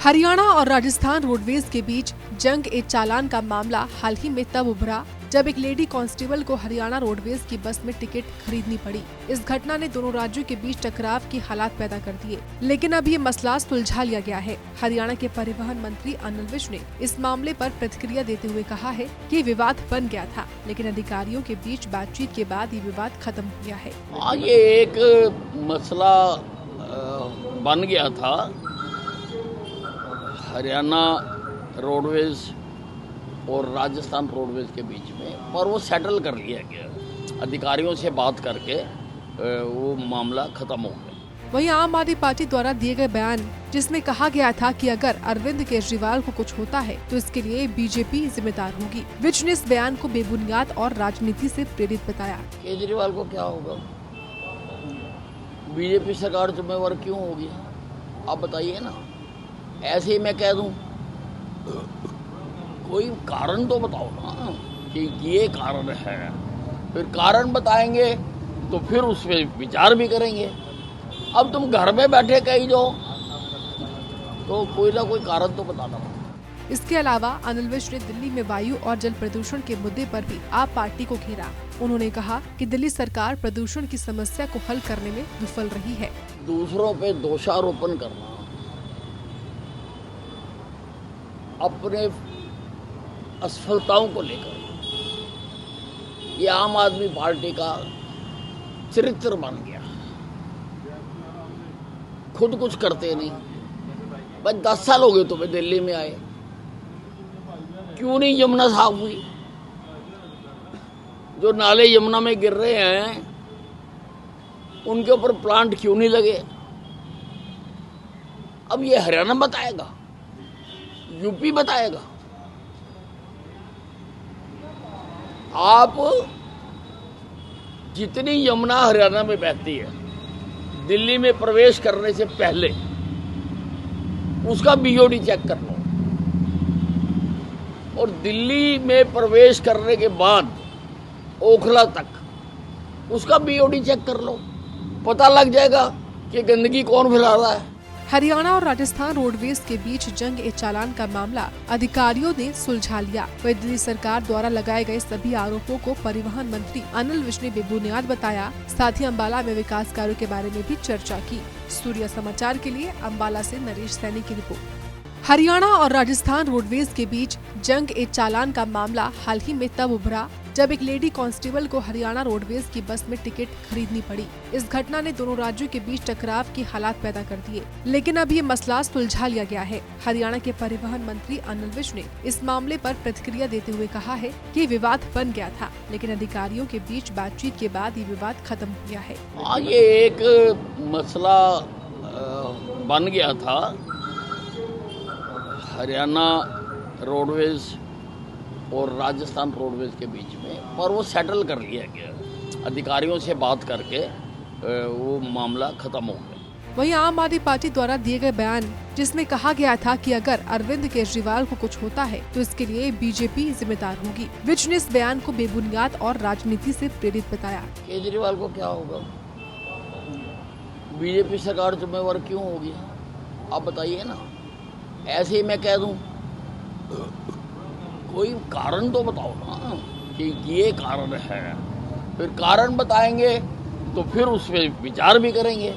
हरियाणा और राजस्थान रोडवेज के बीच जंग ए चालान का मामला हाल ही में तब उभरा जब एक लेडी कांस्टेबल को हरियाणा रोडवेज की बस में टिकट खरीदनी पड़ी। इस घटना ने दोनों राज्यों के बीच टकराव की हालात पैदा कर दिए, लेकिन अब ये मसला सुलझा लिया गया है। हरियाणा के परिवहन मंत्री अनिल विज ने इस मामले पर प्रतिक्रिया देते हुए कहा है कि विवाद बन गया था, लेकिन अधिकारियों के बीच बातचीत के बाद ये विवाद खत्म हो गया है। ये एक मसला बन गया था हरियाणा रोडवेज और राजस्थान रोडवेज के बीच में, पर वो सेटल कर लिया गया। अधिकारियों से बात करके वो मामला खत्म हो गया। वहीं आम आदमी पार्टी द्वारा दिए गए बयान जिसमें कहा गया था कि अगर अरविंद केजरीवाल को कुछ होता है तो इसके लिए बीजेपी जिम्मेदार होगी। विज ने इस बयान को बेबुनियाद और राजनीति से प्रेरित बताया। केजरीवाल को क्या होगा, बीजेपी सरकार जिम्मेवार क्यों होगी, आप बताइए ना। ऐसे ही मैं कह दूं, कोई कारण तो बताओ ना कि ये कारण है, फिर कारण बताएंगे तो फिर उस पर विचार भी करेंगे। अब तुम घर में बैठे कहीं जाओ तो कोई ना कोई कारण तो बताना पड़ेगा। इसके अलावा अनिल विज ने दिल्ली में वायु और जल प्रदूषण के मुद्दे पर भी आप पार्टी को घेरा। उन्होंने कहा कि दिल्ली सरकार प्रदूषण की समस्या को हल करने में विफल रही है। दूसरों पे दोषारोपण करना अपने असफलताओं को लेकर, ये आम आदमी पार्टी का चरित्र बन गया। खुद कुछ करते नहीं। बस 10 साल हो गए तुम्हें दिल्ली में आए, क्यों नहीं यमुना साफ हुई? जो नाले यमुना में गिर रहे हैं उनके ऊपर प्लांट क्यों नहीं लगे? अब ये हरियाणा बताएगा, यूपी बताएगा। आप जितनी यमुना हरियाणा में बहती है, दिल्ली में प्रवेश करने से पहले उसका बीओडी चेक कर लो, और दिल्ली में प्रवेश करने के बाद ओखला तक उसका बीओडी चेक कर लो। पता लग जाएगा कि गंदगी कौन फैला रहा है। हरियाणा और राजस्थान रोडवेज के बीच जंग ए चालान का मामला अधिकारियों ने सुलझा लिया। वही दिल्ली सरकार द्वारा लगाए गए सभी आरोपों को परिवहन मंत्री अनिल विज ने बेबुनियाद बताया। साथ ही अम्बाला में विकास कार्यों के बारे में भी चर्चा की। सूर्य समाचार के लिए अम्बाला से नरेश सैनी की रिपोर्ट। हरियाणा और राजस्थान रोडवेज के बीच जंग ए चालान का मामला हाल ही में तब उभरा जब एक लेडी कांस्टेबल को हरियाणा रोडवेज की बस में टिकट खरीदनी पड़ी। इस घटना ने दोनों राज्यों के बीच टकराव की हालात पैदा कर दिए, लेकिन अब ये मसला सुलझा लिया गया है। हरियाणा के परिवहन मंत्री अनिल विज ने इस मामले पर प्रतिक्रिया देते हुए कहा है कि विवाद बन गया था, लेकिन अधिकारियों के बीच बातचीत के बाद ये विवाद खत्म हो गया है। ये एक मसला बन गया था हरियाणा रोडवेज और राजस्थान रोडवेज के बीच में, पर वो सेटल कर लिया गया। अधिकारियों से बात करके वो मामला खत्म हो गया। वहीं आम आदमी पार्टी द्वारा दिए गए बयान जिसमें कहा गया था कि अगर अरविंद केजरीवाल को कुछ होता है तो इसके लिए बीजेपी जिम्मेदार होगी। विज ने इस बयान को बेबुनियाद और राजनीति से प्रेरित बताया। केजरीवाल को क्या होगा, बीजेपी सरकार जिम्मेवार क्यों होगी, आप बताइए ना। ऐसे ही मैं कह दूं, कोई कारण तो बताओ ना कि ये कारण है, फिर कारण बताएंगे तो फिर उस पर विचार भी करेंगे।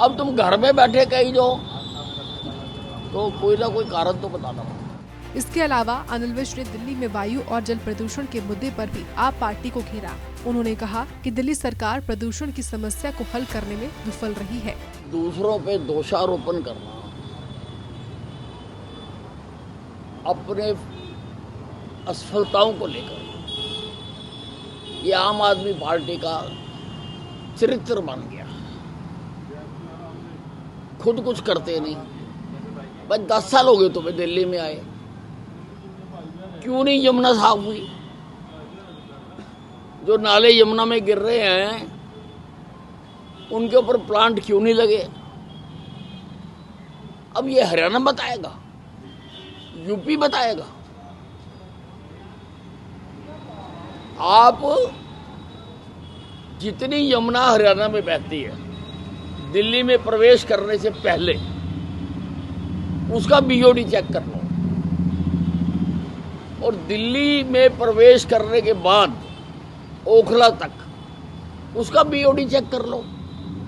अब तुम घर में बैठे कहीं जाओ तो कोई ना कोई कारण तो बताना पड़ेगा। इसके अलावा अनिल विज ने दिल्ली में वायु और जल प्रदूषण के मुद्दे पर भी आप पार्टी को घेरा। उन्होंने कहा कि दिल्ली सरकार प्रदूषण की समस्या को हल करने में विफल रही है। दूसरों पे दोषारोपण करना अपने असफलताओं को लेकर, ये आम आदमी पार्टी का चरित्र बन गया। खुद कुछ करते नहीं। बस 10 साल हो गए तुम्हें दिल्ली में आए, क्यों नहीं यमुना साफ हुई? जो नाले यमुना में गिर रहे हैं उनके ऊपर प्लांट क्यों नहीं लगे? अब ये हरियाणा बताएगा, यूपी बताएगा। आप जितनी यमुना हरियाणा में बहती है, दिल्ली में प्रवेश करने से पहले उसका बीओडी चेक कर लो। और दिल्ली में प्रवेश करने के बाद ओखला तक उसका बीओडी चेक कर लो,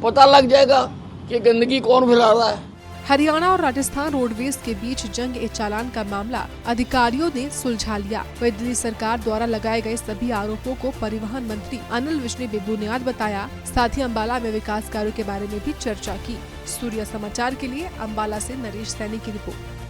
पता लग जाएगा कि गंदगी कौन फैला रहा है। हरियाणा और राजस्थान रोडवेज के बीच जंग ए चालान का मामला अधिकारियों ने सुलझा लिया। वही दिल्ली सरकार द्वारा लगाए गए सभी आरोपों को परिवहन मंत्री अनिल विज ने बेबुनियाद बताया। साथ ही अम्बाला में विकास कार्यों के बारे में भी चर्चा की। सूर्य समाचार के लिए अम्बाला से नरेश सैनी की रिपोर्ट।